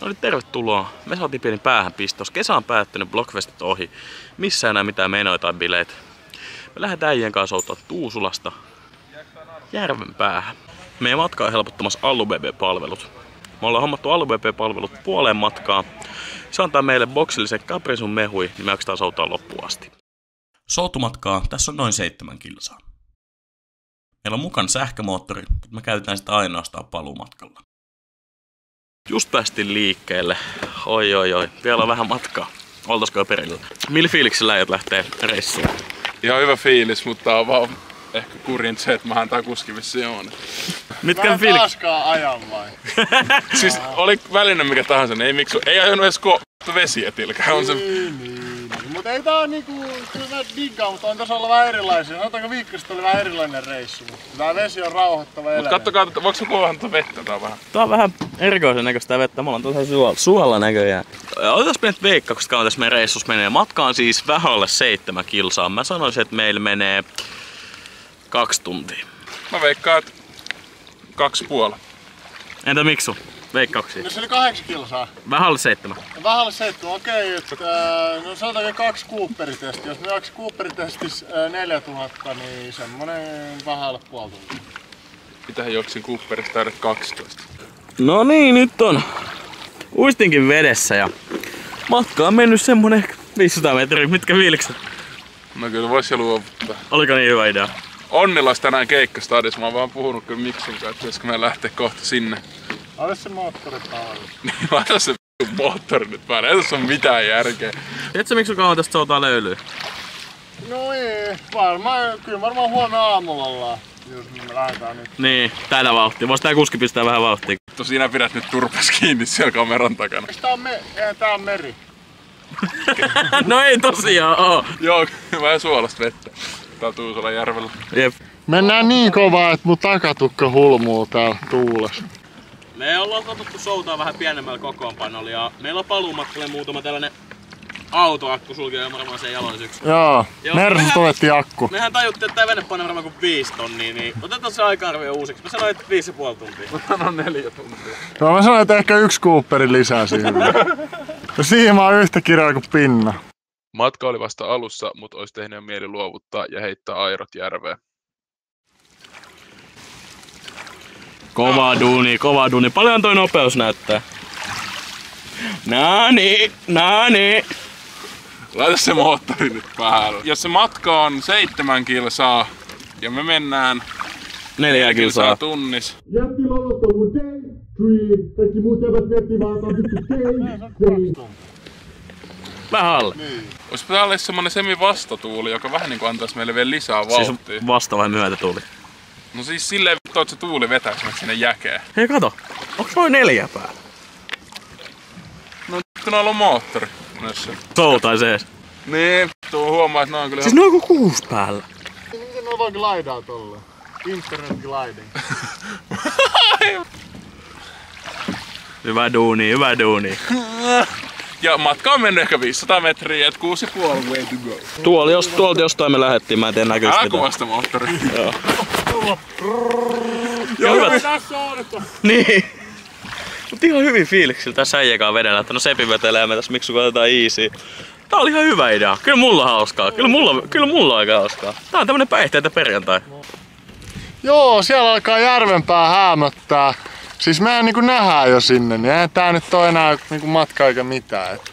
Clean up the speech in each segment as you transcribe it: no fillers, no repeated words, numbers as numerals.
No niin, tervetuloa. Me saatiin pieni päähänpistos. Kesä on päättynyt, Blockfestit ohi. Missä enää mitään menoja tai bileitä. Me lähdetään äijien kanssa soutaa Tuusulasta Järvenpäähän. Meidän matkaa on helpottamassa AlluBB-palvelut. Me ollaan hommattu AlluBB-palvelut puoleen matkaa. Se antaa meille boksillisen Caprisun mehui, niin me jaksetaan soutaa loppuun asti. Soutumatkaa tässä on noin 7 kilsaa. Meillä on mukana sähkömoottori, mutta me käytetään sitä ainoastaan paluumatkalla. Just päästiin liikkeelle. Oi. Vielä on vähän matkaa. Oltaisiko jo perillä? Millä fiiliksellä äijät lähtee reissuun? Ihan hyvä fiilis, mutta on vaan ehkä kurjin se, että mähän tää kuski vissiin on. Mitkä on fiilis? Taaskaan ajan vai? Siis oli väline mikä tahansa, niin ei ajanut edes vesietilkään. On se... Niin. Mutta ei tää niinku, kyllä mä diggaan, mutta on tässä olla vähän erilaisia. Sanotaanko viikkosta oli vähän erilainen reissu. Tää vesi on rauhoittava elämä. Kattokaa, voiko kuvahan tuota vettä tää vähän? Tää on vähän erikoisen näköistä vettä, me ollaan tosiaan suolla näköjään. Otetaan pienet veikkaukset, kauan tässä meidän reissus menee. Matka on siis vähän alle 7 kilsaa. Mä sanoisin, että meillä menee 2 tuntia. Mä veikkaan, että 2,5. Entä Miksu? Veikkauksia? No se oli 8 kilsaa. Vähän alle 7. Vähän alle 7, okei. No sanotaanko 2 Cooperitestiä. Jos me 2 Cooperitestis 4000, niin semmonen vähän alle puoli tuntia. Mitähän juoksin Cooperista täydet 12. No niin, nyt on uistinkin vedessä ja matka on mennyt semmonen 500 metriä. Mitkä fiilikset? No kyllä vois jo luovuttaa. Oliko niin hyvä idea? Onnelas tänään keikkastadissa. Mä oon vaan puhunut kyllä Miksun kanssa, että pitäisikö me lähteä kohta sinne. Ota se moottori päälle. Niin laita se moottori nyt päälle. Ei tässä ole mitään järkeä. Tiedätkö Miksu kauan tästä soutaa löylyä? No ei, kyllä varmaan huomenna aamulla ollaan. Jos me lähdetään nyt. Niin, tällä vauhtia. Vois tää kuski pistää vähän vauhtia. Sinä pidät nyt turpas kiinni siellä kameran takana. Tää on meri. No ei tosiaan oo. Joo, vähän suolasta vettä. Tää on Tuusulan järvellä. Jep. Mennään niin kovaa, että mun takatukka hulmuu täällä tuulessa. Me ollaan totuttu soutaa vähän pienemmällä kokoonpanolla ja meillä on paluumatkalle muutama tällainen autoakku sulkee varmaan sen jaloisyksi. Joo, Mersus otettiin akku. Mehän tajuttiin, että tää vene painaa varmaan kuin 5 tonnia, niin otetaan se aika-arvio uusiksi. Mä sanoin, että 5,5 tuntia. No 4 tuntia. Joo, mä sanoin, että ehkä 1 Cooperi lisää siihen. No siihen mä oon yhtä kirjaa kuin pinna. Matka oli vasta alussa, mutta olisi tehnyt jo mieli luovuttaa ja heittää airot järveen. Kova duuni. Paljon toi nopeus näyttää. Nani. Laita se moottori nyt päälle. Jos se matka on 7 kilsaa ja me mennään 4 kilsaa tunnis. Jätti lolottomu day, tree. Kaikki muut jävät miettii vaan, day. Vähän alle. Ois pitää olla semmonen semi-vastatuuli, joka vähän niinku antaisi meille vielä lisää vauhtia. Siis vasta vai myötätuuli? No siis silleen vittu, että se tuuli vetäis meidät sinne jäkeen. Hei kato, onks noin 4 päällä? No kun on moottori. Soutais ees. Niin, tuu huomaa, että ne on kyllä... Siis ne on 6 päällä. Miten ne voi glaidaa tolleen? Internet gliding. Hyvä duuni. Ja matka on mennyt ehkä 500 metriä, et 6,5 way to go. Tuolta jostain me lähettiin, mä en tee näköistä. Älä kuvasta moottori. Joo. Joo, hyvät. tässä on, että... Niin. Mut ihan hyvin fiiliksillä tässä äijäkaan vedellä, että no Sepi vetelee me tässä, Miksu katsotaan easy. Tää oli ihan hyvä idea. Kyllä mulla on hauskaa. Kyllä mulla on aika hauskaa. Tää on tämmönen päihteitä perjantai. Joo, siellä alkaa Järvenpää häämöttää. Siis mehän niinku nähdään jo sinne, niin eihän tää nyt oo enää niinku matka eikä mitään. Että.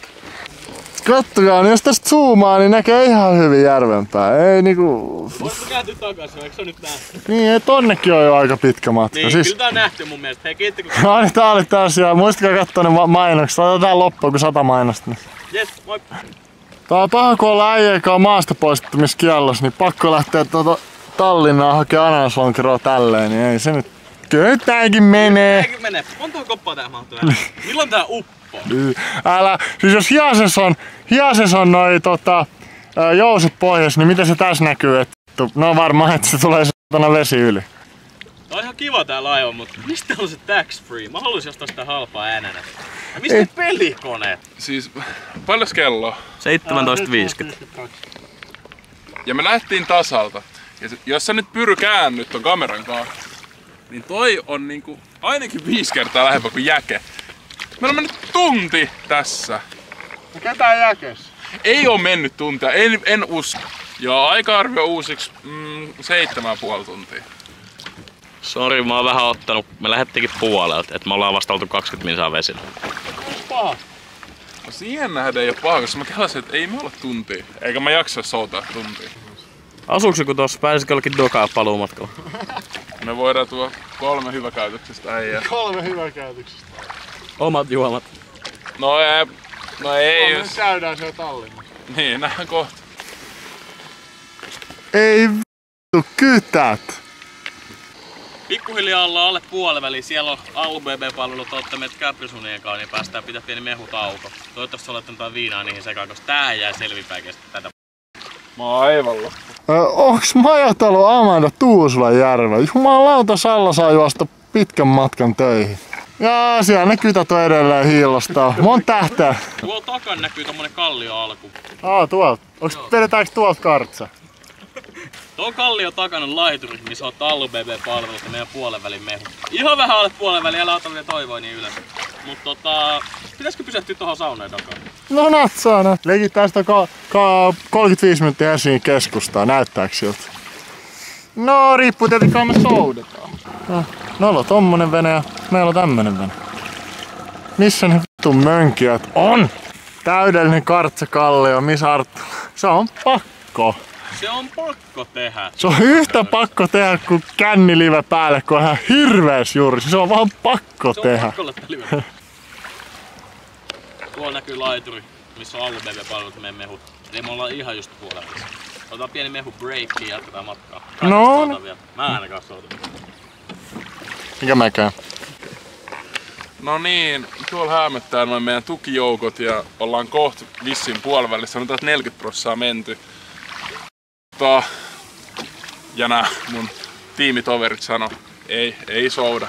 Kattokaa, niin jos tästä zoomaa, niin näkee ihan hyvin Järvenpää. Ei niinku... Voisiko kääntyä takaisin, eikö se on nyt nähty? Niin, ei tonnekin on jo aika pitkä matka. Niin, siis... kyllä tää on nähty mun mielestä. Hei, kiitti kun... No niin, tää oli taas ja muistakaa katsoa ne mainokset. Laitetaan loppuun, kun 100 mainosta. Niin. Jes, moi! Tää on paha, kun ollaan äijäkaan maasta poistuttamiskiellossa, niin pakko lähteä Tallinnaan hakea ananaslonkeroa tälleen, niin ei se nyt... Kyllä tääkin menee. Tääkin menee. Monta koppaa tää mahtuu? Milloin tää uppoo? Älä, siis jos hiasessa on noi jousut pohjassa, niin miten se tässä näkyy? Et, no varmaan, että se tulee vesi yli. Tää on ihan kiva tää laiva, mutta mistä on se tax free? Mä haluaisin ostaa sitä halpaa äänenä. Ja mistä ne pelikoneet? Siis, paljon kello? 17.50. Ja me lähdettiin tasalta. Ja jos sä nyt käännyt ton kameran kanssa, niin toi on niinku ainakin 5 kertaa lähempää kuin jäke. Meillä on mennyt tunti tässä. No ketään jäkes? Ei oo mennyt tuntia, en usko. Ja aika-arvio uusiksi 7,5 tuntia. Sori, mä oon vähän ottanut. Me lähettikin puolelta, että me ollaan vasta oltu 20 minsaa vesillä. Paha. No siihen nähdään ei oo paha, koska mä kelasin, että ei me olla tuntia. Eikä mä jaksa soutaa tuntia. Asuuks joku tossa? Pääsisikö jollakin dokaa paluumatkalla? Me voidaan tuo 3 hyväkäytöksestä äijää. 3 hyväkäytöksestä. Omat juomat. No ei. Me käydään siellä Tallinnassa. Niin, nähdään kohta. Ei vittu, kytät! Pikkuhiljaa ollaan alle puoliväliin. Siellä on AUBB-palvelut, ootte meitä Käprysunien kanssa, niin päästään pitää pieni mehutauko. Toivottavasti olette jotain viinaa niihin sekaan, koska tää jää selvinpäin kestä tätä. Mä oon aivan loppu. Onks majatalo Amanda Tuusulanjärvellä? Jumalauta, Salla saa juosta pitkän matkan töihin. Ja siellä ne kytät on edelleen hiilostaa. Monta tähtää? Tuolla takan näkyy tommonen kallioalku. Tuolta. Vedetäänkö tuolta kartsa? Tuo kallio takana laituri, missä on AUBB-palvelut ja meidän puolenvälin mehu. Ihan vähän alle puolenvälin, älä ota vielä toivoa niin ylös. Mut pitäisikö pysähtyä tohon saunaan takaan? No natsaa. Leikitään sitä 35 minuuttia Helsingin keskustaa. Näyttääkö siltä? No riippuu tietenkin, me soudetaan. Meillä on tommonen vene ja meillä on tämmönen vene. Missä ne vittu mönkijät on? Täydellinen kartsakallio, missä Arttu? Se on pakko. Se on pakko tehdä. Se on yhtä pakko tehdä kuin kännilive päälle, kun on ihan hirvees juuri. Se on vaan pakko tehdä. Se on pakko olla live. Tuolla näkyy laituri, missä on AUBB-palvelut meidän mehut. Eli me ollaan ihan just puolella. Otetaan pieni mehu breakki ja jatketaan matkaa. No. Mä ainakaan soutan. Mikä mäkään? No niin, tuolla häämöttää noin meidän tukijoukot ja ollaan kohta vissiin puolivälissä. Sanotaan, että 40% menty. Ja nää mun tiimitoverit sano, ei souda.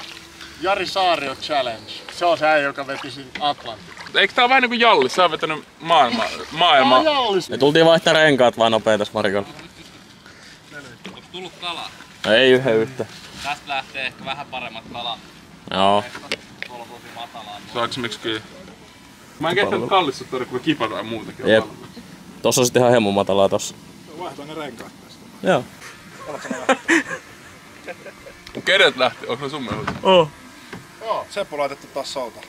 Jari Saario Challenge. Se on se, joka veti sinne Atlantin. Eikö tää ole vähän niinku Jallis? Sä oot vetänyt maailmaa. Jallis. Me tultiin vaihtaa renkaat vaan nopea tässä Marikolla. Onks tullut kalaa? Ei yhtä. Tästä lähtee ehkä vähän paremmat kalat. Joo. Tuolla on tosi matalaa. Saaks miksikin? Mä en kehtänyt kallistua, kun me kipataan muutenkin. Jep. Tossa on sitten ihan hemmu matalaa tossa. Vaihtaa ne renkaat tästä. Joo. Kenet lähti? Onko ne sun mielestä? Oh. Joo, Seppo laitettu taas souta.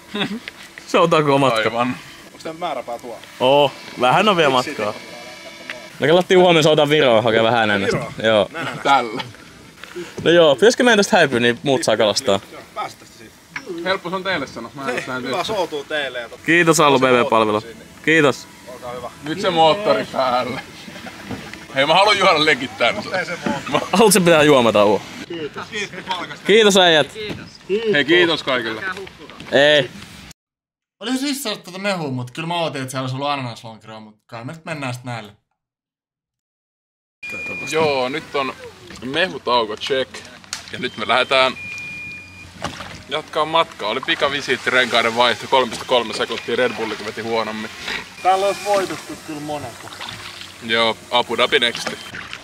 Se on koko matka. Aivan. Onks tää määräpää tuolla? Oo. Vähän on vielä matkaa. Me kelattiin huomenna soutaa Viroa hakee vähän ennästä. Joo. Tällä. No joo, pitäisikö meidän tästä häipyä, niin muut saa kalastaa. Joo, päästä tästä siitä. Helppo se on teille sanoa. Mä en tähän Hyvä soutuu teille. Ja Kiitos AUBB-palvelu. Kiitos. olkaa hyvä. Nyt se moottori päälle. Hei, mä haluan juoda legittää nyt. Haluatko se pitää juomatauon? Kiitos äijät. Hei, kiitos kaikille. Ei. Oli siis saada tuota mehua, mutta kyllä mä ootin, että siellä olisi ollut ananaslonkero, mutta kai me nyt mennään sit näille. Joo, nyt on mehutauko check. Ja nyt me lähdetään jatkaa matkaa. Oli pikavisiitti renkaiden vaihto, 3,3 sekuntia, Red Bullikin veti huonommin. Täällä olisi voitettu kyllä Monaco. Joo, Abu Dhabi nexti.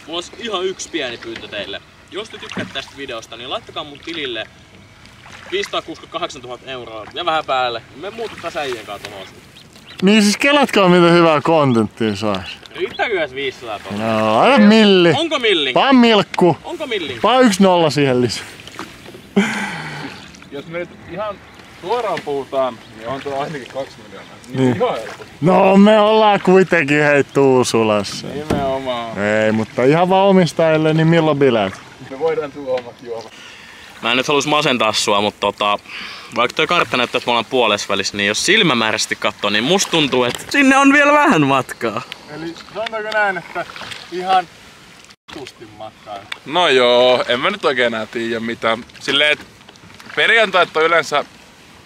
Mulla olisi ihan yksi pieni pyyntö teille. Jos te tykkäätte tästä videosta, niin laittakaa mun tilille 568 000 euroa ja vähän päälle. Me muutetaan äijien kanssa tuohon. Niin siis kelatkaa mitä hyvää kontenttia sais. Riittääkö edes 500 000? No, aina milli. Onko millin? Vaan milkku. Onko millin? Vaan 1 0 siihen lisää. Jos me nyt ihan suoraan puhutaan, niin on tuo ainakin 2 miljoonaa. Niin. Ihan helppo. No me ollaan kuitenkin hei Tuusulassa. Nimenomaan. Ei, mutta ihan vaan omistajille, niin milloin bileet? Me voidaan tuo omat juomat. Mä en nyt halus masentaa sua, mutta vaikka toi kartta näyttää, että me ollaan puolesvälissä, niin jos silmämääräisesti katsoo, niin musta tuntuu, että sinne on vielä vähän matkaa. Eli sanotaanko näin, että ihan tustin matkaa. No joo, en mä nyt oikein enää tiedä mitään. Silleen, että perjantait on yleensä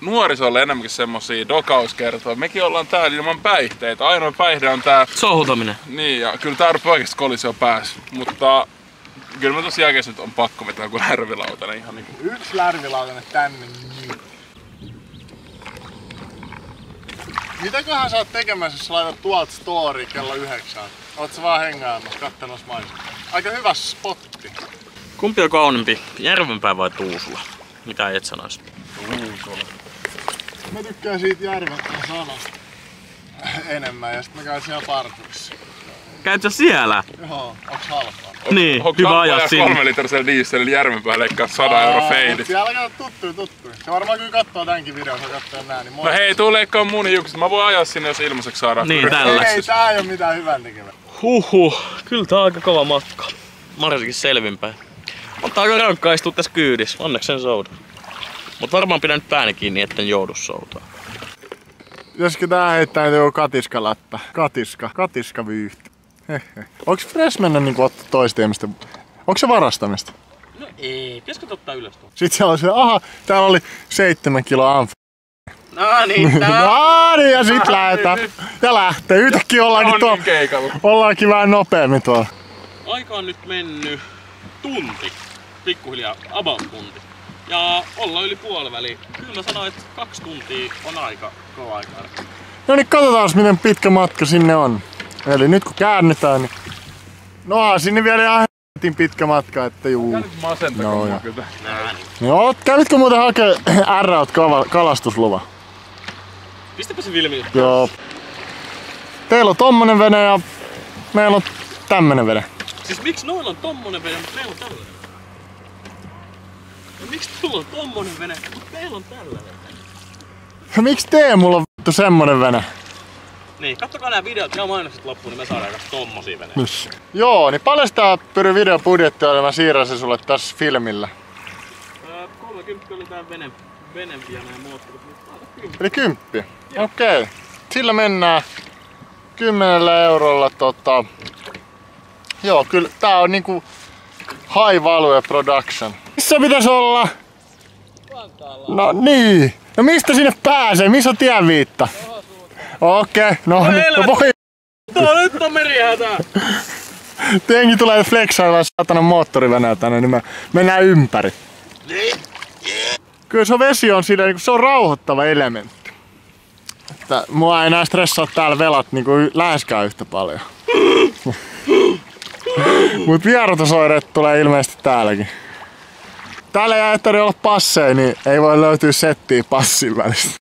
nuorisolle enemmänkin semmosia dokauskertoja. Mekin ollaan täällä ilman päihteitä. Ainoa päihde on tää. Souhutaminen. Niin, ja kyllä tää rupeaa oikeesti kolisio päässä. Mutta kyllä mä tosiaan nyt on pakko vetää joku lärvilautanen ihan niinku. 1 lärvilautanen tänne nyt. Mitäköhän sä oot tekemässä, jos sä laitat tuolta story kello 9? Oot sä vaan hengaamassa, kattelos maisemaa? Aika hyvä spotti. Kumpi on kauniimpi, Järvenpää vai Tuusula? Mitä et sanois? Tuusula. Mä tykkään siitä Järvenpään sanasta enemmän ja sit mä käyn siellä parturissa. Käyt sä siellä? Joo, onks halpaa? Niin, Onko hyvä ajaa sinne. 3 litrisellä dieselillä Järvenpäällä leikkaa 100 € feidit? Siellä käy tuttuja. Se varmaan kyllä kattoo tämänkin videon, se kattoo nää, niin No hei, tuu leikkaa mun hiukset. Mä voin ajaa sinne, jos ilmaiseksi saadaan. Niin, tällä. Ei, tää ei oo mitään hyvän tekevää. Huhhuh, kyllä tää on aika kova matka. Varsinkin selvinpäin. Mutta aika rankkaa istua tässä kyydissä, onneksi sen soudan. Mut varmaan pidän nyt pääni kiinni, etten joudu soutaan. Josko tää heittää joku katiskaläppä? Katiska vyyhti. Onks fresh mennä niinku ottaa toista ihmistä? Onks se varastamista? No ei, pitäisikö ottaa ylös tuon? Sit siellä oli se, aha, täällä oli 7 kiloa amf. No niin, tää No niin, ja sit lähetään. Ja lähtee. Yhtäkkiä ollaankin tuolla. keikalla. Ollaankin vähän nopeammin tuolla. aika on nyt mennyt tunti. Pikkuhiljaa, about tunti. Ja ollaan yli puoliväliin. Kyllä mä sanoin, että 2 tuntia on aika kova aikaa. No niin, katsotaan miten pitkä matka sinne on. Eli nyt kun käännytään, niin... No sinne vielä ihan pitkä matka, että juu. Tää nyt masentako No, mua joo. kyllä. Joo, kävitkö muuten hakee R-out kalastusluvan? Pistäpä se filmi. Joo. Teillä on tommonen vene ja meillä on tämmönen vene. Siis miksi noilla on tommonen vene, mutta meillä on tällainen? Ja miksi tulla on tommonen vene, mutta meillä on tällainen? Miksi Teemulla on vittu semmonen vene? Niin, kattokaa nää videot ja mainokset loppuun, niin me saadaan kas tommosia veneitä. Joo, niin paljon tää pyry videobudjetti oli, mä siirrän se sulle tässä filmillä. 30 oli tää vene ja nää moottorit, mutta aika 10. Eli 10. Okei. Sillä mennään 10 eurolla Joo, kyllä tää on niinku high value production. Missä pitäisi olla? No niin. No mistä sinne pääsee? Missä on tienviitta? Okei, no niin. No voi. Nyt on merihätää! Jengi tulee flexailla saatanan moottorivenää tänne, niin me mennään ympäri. Kyllä se vesi on siinä, se on rauhoittava elementti. Että mua ei enää stressaa täällä velat niinku läheskään yhtä paljon. Mut vierotusoireet tulee ilmeisesti täälläkin. Täällä ei ajattelin olla passeja, niin ei voi löytyä settiä passin välistä.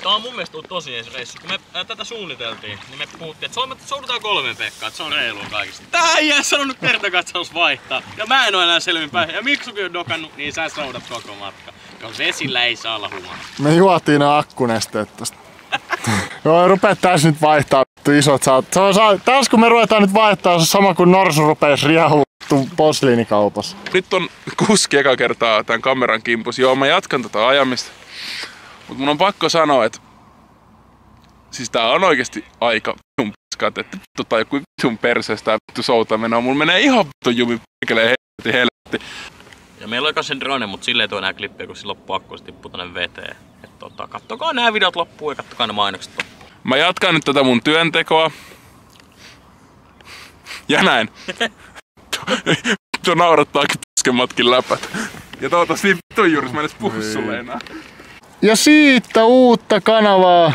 Tää on mun mielestä ollut tosi ensi reissu. Kun me tätä suunniteltiin, niin me puhuttiin, että soudutaan 3 Pekkaa, että se on reilua kaikista. Tää ei jää sanonut kertakaan, että se olisi vaihtaa. Ja mä en oo enää selvinpäin. Ja Miksukin on dokannut, niin sä soudat koko matka. Jos vesillä ei saa olla humaa. Me juotiin ne akkunesteet tosta. Joo, rupee tässä nyt vaihtaa isot saat. Taas kun me ruvetaan nyt vaihtaa, se on sama kuin norsu rupeis riehua posliinikaupassa. Nyt on kuski eka kertaa tämän kameran kimpus. Joo, mä jatkan tätä ajamista. Mut mun on pakko sanoa, että siis tää on oikeesti aika vitun piskat, että vittu tai joku vitun perseestä tää vittu soutaminen on. Mulla menee ihan vitun jumi perkeleen helvetti. Ja meillä on sen drone, mutta sille ei tuo enää klippiä, kun sillä loppuu akku, se tippuu tonne veteen. Et kattokaa nää videot loppuun ja kattokaa ne mainokset loppuun. Mä jatkan nyt tätä mun työntekoa. Ja näin. Vittu naurattaakin piskemmatkin läpät. Ja toivottavasti vitun juuri mä edes puhu sulle enää. Ja siitä uutta kanavaa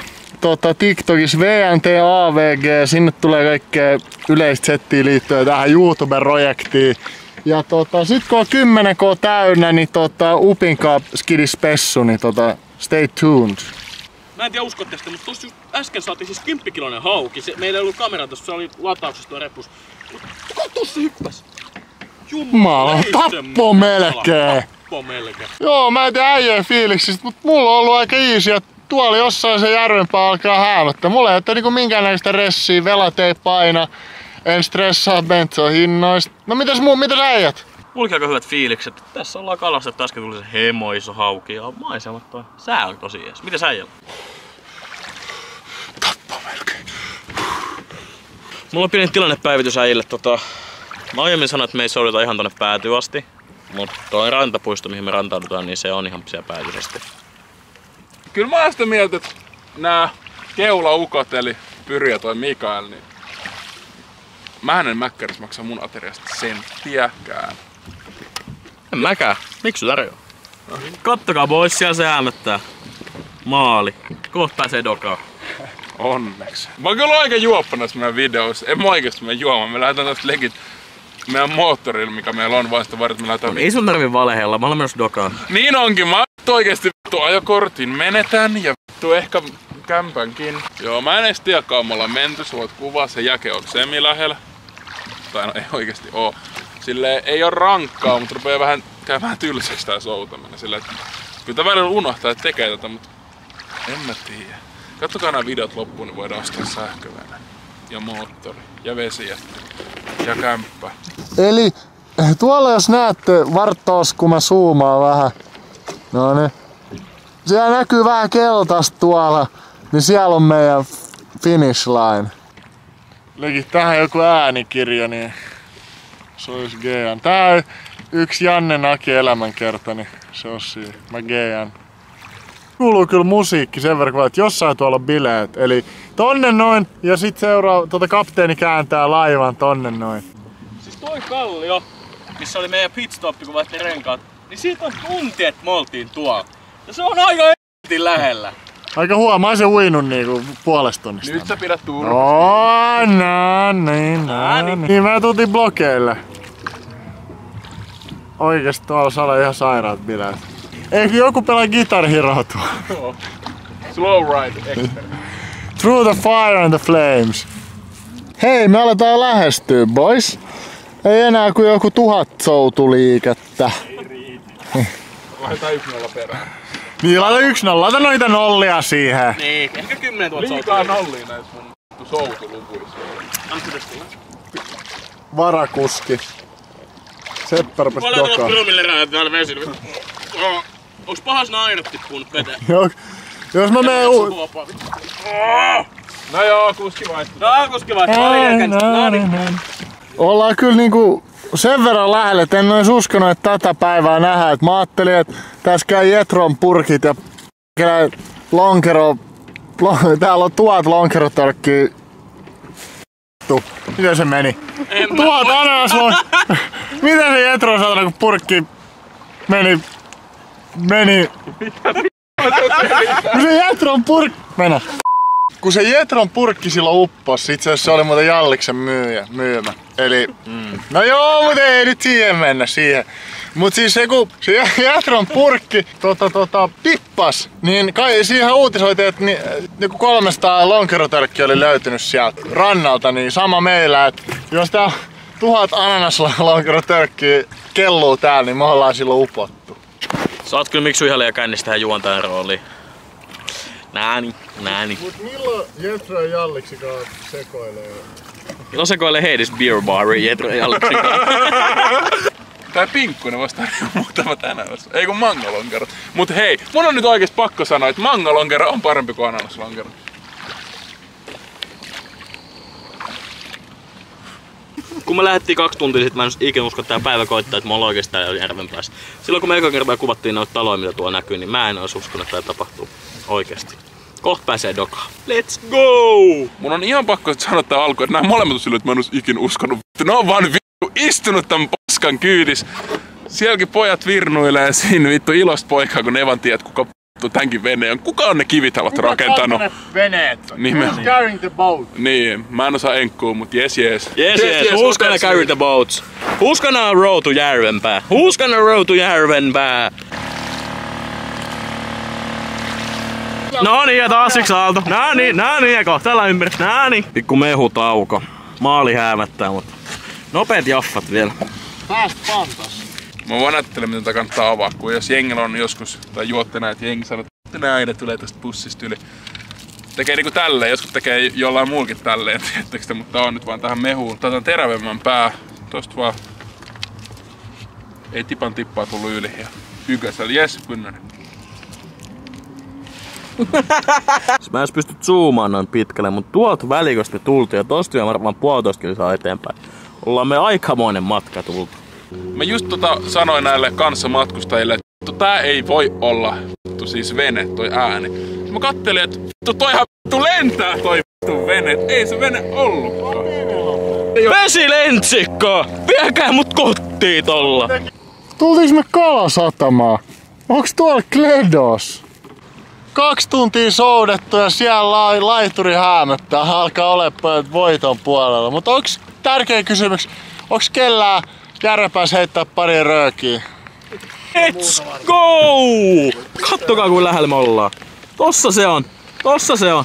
TikTokissa VNT AVG, sinne tulee kaikkea yleistä settiä liittyen tähän YouTube-projektiin. Ja sit kun on 10K täynnä, niin upinkaa skidispessu, niin stay tuned. Mä en tiedä uskotte sitä, mutta tossa just äsken saatiin siis 10-kiloinen hauki. Meillä ei ollut kamera tossa, se oli latauksessa tuo repus. Katso se hyppäs! Jumala, tappo melkein! Tappo melkein. Joo, mä en tiedä äijän fiiliksistä, mutta mulla on ollut aika easy ja tuolla jossain se Järvenpää alkaa häämättä. Mulla ei ole niinku minkäännäköistä ressiä, velat ei paina, en stressaa bensohinnoista. No mitäs äijät? Mulla aika hyvät fiilikset. Tässä ollaan kalastettu, äsken tuli se hemo iso hauki ja maisemat toi. Sää on tosi jees. Mitäs äijällä? Tappo melkein. Mulla on pieni tilannepäivitys äijille. Mä aiemmin sanoin, että me ei soudeta ihan tonne päätyyn asti. Mut toi rantapuisto, mihin me rantaudutaan, niin se on ihan siellä päätyyn asti. Kyllä mä oon sitä mieltä, että nää keulaukot eli Pyry ja toi Mikael, niin mä en mäkkäris maksaa mun ateriasta senttiäkään. En mäkään. Miksi tarjoaa? Kattokaa boys, siellä se hämöttää. Maali. Kohta pääsee dokaan. Onneksi. Mä oon kyllä aika juoppana näissä meidän videoissa. En mä oikeesti mene juomaan. Me lähdetään tästä legit meidän moottorilla, mikä meillä on vasta varten. Me lähdetään... Ei sun tarvii valehella, mä olen menossa dokaan. Niin onkin. Mä vittu oikeesti vittu ajokortin menetän ja vittu ehkä kämpänkin. Joo, mä en edes tiedäkaan, me ollaan menty, sä voit kuvaa sen Jake, onko Semi lähellä? Tai no ei oikeesti oo. Silleen ei oo rankkaa, mutta rupee vähän käymään tylsäksi tää soutaminen. Silleen, että kyllä tää välillä unohtaa, että tekee tätä, mutta en mä tiedä. Katsokaa nämä videot loppuun, niin voidaan ostaa sähkövene. Ja moottori. Ja vesiä. Ja kämppä. Eli tuolla jos näette varttoos, kun mä zoomaan vähän. No niin. Siellä näkyy vähän keltaista tuolla. Niin siellä on meidän finish line. Leikki tähän joku äänikirja, niin se olisi Gian. Tää on yksi Janne Naki elämänkerta, niin se on siinä. Mä Gian. Kuuluu kyllä musiikki sen verran, että jossain tuolla on bileet. Eli tonne noin ja sit kapteeni kääntää laivan tonne noin. Siis toi kallio, missä oli meidän pitstoppi, kun vaihtui renkaat, niin siitä on tunti, että me oltiin tuolla. Ja se on aika lähellä. Aika huomaa, mä oisin uinut niinku puolesta tunnista. Nyt sä pidät turvasti. Niin mä tultiin blokeille. Oikeesti tuolla saa olla ihan sairaat bileet. Eikö joku pelaa Guitar Heroa tuolla? Slow ride expert. Through the fire and the flames. Hei, me aletaan lähestyä, boys. Ei enää kuin joku 1000 soutuliikettä. Laitetaan 1-0 perään. Niin, laita 1-0. Laita noita nollia siihen. Niin, ehkä 10 000 Liikaa nollia näissä mun soutuluvuissa. Varakuski. Seppä rupes Mä olen dokaa. promille rajat täällä vesillä. Onks pahas airot tippuunut veteen? Jos mä menen No joo, kuski vaihtuu. No, kuski vaihtuu. No niin. ollaan kyllä niinku sen verran lähellä, että en ois uskonut, että tätä päivää nähdään. Et mä ajattelin, että tässä käy Jetron purkit ja lonkero. Täällä on 1000 lonkerotorkkia. Miten se meni? 1000 ananaslon. Miten se Jetron saatana, kun purkki meni. Kun se Jetron purkki. Mennä. Kun se Jetron purkki silloin uppos, itse asiassa se oli muuten Jalliksen myymä. Eli, no joo, mutta ei nyt siihen mennä siihen. Mut siis se kun se Jetron purkki pippas, niin kai siihen uutisoitiin, että niinku 300 lonkerotörkkiä oli löytynyt sieltä rannalta, niin sama meillä, että jos tää 1000 ananaslonkerotörkkiä kelluu täällä, niin me ollaan silloin upottu. Sä oot kyllä miksu ihan liian kännis tähän juontajan rooliin. Nääni. Mut milloin Jetro ja Jalliksikaan sekoilee? Milloin sekoilee Heidis Beer Bariin Jetro ja Jalliksikaan? Tai pinkkuinen vasta muutama tänään. Ei kun mangalonkero. Mut hei, mun on nyt oikeesti pakko sanoa, että mangalonkero on parempi kuin ananaslonkero. Kun me lähdettiin 2 tuntia sitten, mä en ikinä usko, että tää päivä koittaa, että me ollaan oikeesti täällä järven päässä. Silloin kun me eka kertaa kuvattiin noita taloja, mitä tuolla näkyy, niin mä en ois uskonut, että tää tapahtuu oikeesti. Kohta pääsee dokaan. Let's go! Mun on ihan pakko sanoa tää alkuun, että nämä molemmat on silleen, että mä en ois ikin uskonut. Ne on vaan vittu istunut tän paskan kyydis. Sielläkin pojat virnuilee siinä vittu ilosta poikaa, kun ne vaan tiedät, kuka tämänkin veneen on. Kuka on ne kivitalot rakentanut? Veneet? Nimenomaan. Carrying the boat. Niin, mä en osaa enkkuu, mut yes. Yes, who's gonna carry the boats? Who's gonna row to Järvenpää? Who's gonna row to Järvenpää? No niin, ja taas yksi aalto. No niin, ja kohta ollaan ympäri. No niin. Pikku mehutauko. Maali häämättää, mutta nopeet jaffat vielä. Pääst pantas. Mä vaan ajattelen, miten tätä kannattaa avaa, kun jos jengillä on joskus, tai juotte näitä, jengi sanoo, että näin, tulee tästä bussista yli. Tekee niinku tälleen, joskus tekee jollain muullakin tälleen, tiedättekö te, mutta tää on nyt vaan tähän mehuun. Tää on terävemmän pää, tosta vaan ei tipan tippaa tullut yli ja ykäsellä, jes, kynnänen. Mä en edes pysty zoomaan noin pitkälle, mutta tuolta välikosta me tultiin ja tosta varmaan 1,5 kilsaa eteenpäin. Ollaan me aikamoinen matka tultu. Mä just sanoin näille kanssamatkustajille, että tää ei voi olla siis vene, toi ääni. Mä kattelin, että toihan lentää toi vene, et ei se vene ollutkaan. Vesilentsikko! Viekää mut kotiin tolla! Tultiinko me Kalasatamaan? Onks tuolla Kledos? 2 tuntia soudettu ja siellä laituri häämöttää. Alkaa olemaan voiton puolella. Mutta onks tärkeä kysymys, onks kellään järvenpäässä heittää pari röökiä? Let's go! Kattokaa kuin lähellä me ollaan. Tossa se on. Tossa se on.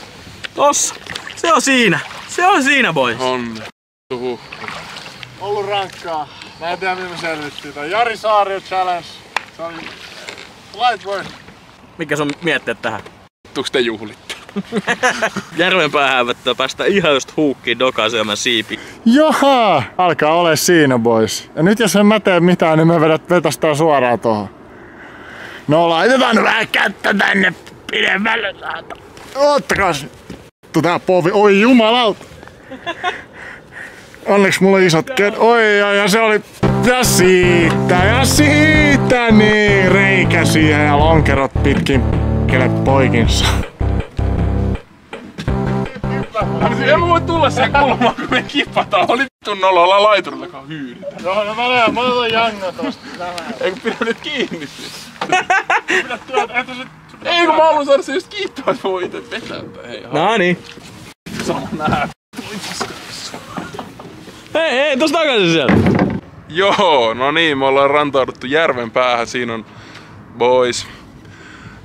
Tossa. Se on siinä. Se on siinä, boys. On. Ollut rankkaa. Mä en tiedä, millä me selvittiin. Tää Jari Saario Challenge. Se oli light work. Mikä sun mietteet tähän? Tuuks te juhlitte? Järvenpäähän vettä päästä ihan just huukkiin dokaa syömään siipi. Jaha! Alkaa ole siinä, boys. Ja nyt jos en mä tee mitään, niin me vetästään suoraan tohon. No laitetaan vähän kättä tänne pidemmälle, saata. Oottakas! Tää povi, oi jumalauta! Onneksi mulla on isot oi, ja se oli... Ja siitä, niin reikä siihen ja lonkerot pitkin kele poikinsa. En mä voi tulla siihen kulmaan, kun me kipataan. Oli vittun nololla laiturillakaan hyyditä. Joo, no mä otan Jango tosta. Eikö pidä nyt kiinni siis? Ei kun mä haluan saada se just kiittää, että voi ite vetää. Hei, Noniin. sama nää. Hei, tossa takaisin sieltä. Joo, no niin, me ollaan rantauduttu järven päähän. Siinä on boys.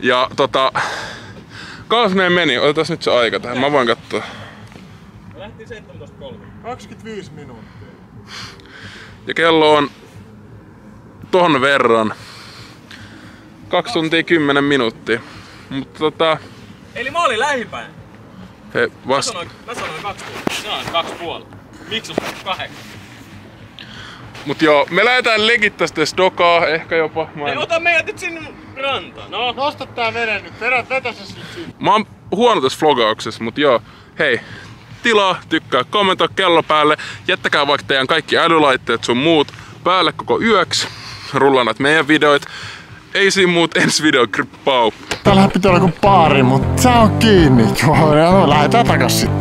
Ja kauas meidän meni. Otetaan nyt se aika tähän. Mä voin katsoa. Me lähtiin 17.30. 25 minuuttia. Ja kello on ton verran. 2 tuntia 10 minuuttia. Mutta Eli mä olin lähipäin. he Mä sanoin 2 tuntia. Sanoin 2,5. Miksi on 8? Mut joo, me lähdetään legit tästä dokaa, ehkä jopa. Ei, ota meidät nyt sinne rantaan. No. Nosta tää veden nyt. Vetä se sit sinne. Mä oon huono tässä vlogauksessa, mut joo, hei. Tilaa, tykkää, kommentoi kello päälle. Jättäkää vaikka teidän kaikki älylaitteet sun muut päälle koko yöksi. Rullanat meidän videoit. Ei siinä muut, ensi video krippau. Täällähän pitää olla joku baari, mut sä on kiinni. Joo, lähdetään takas sitten.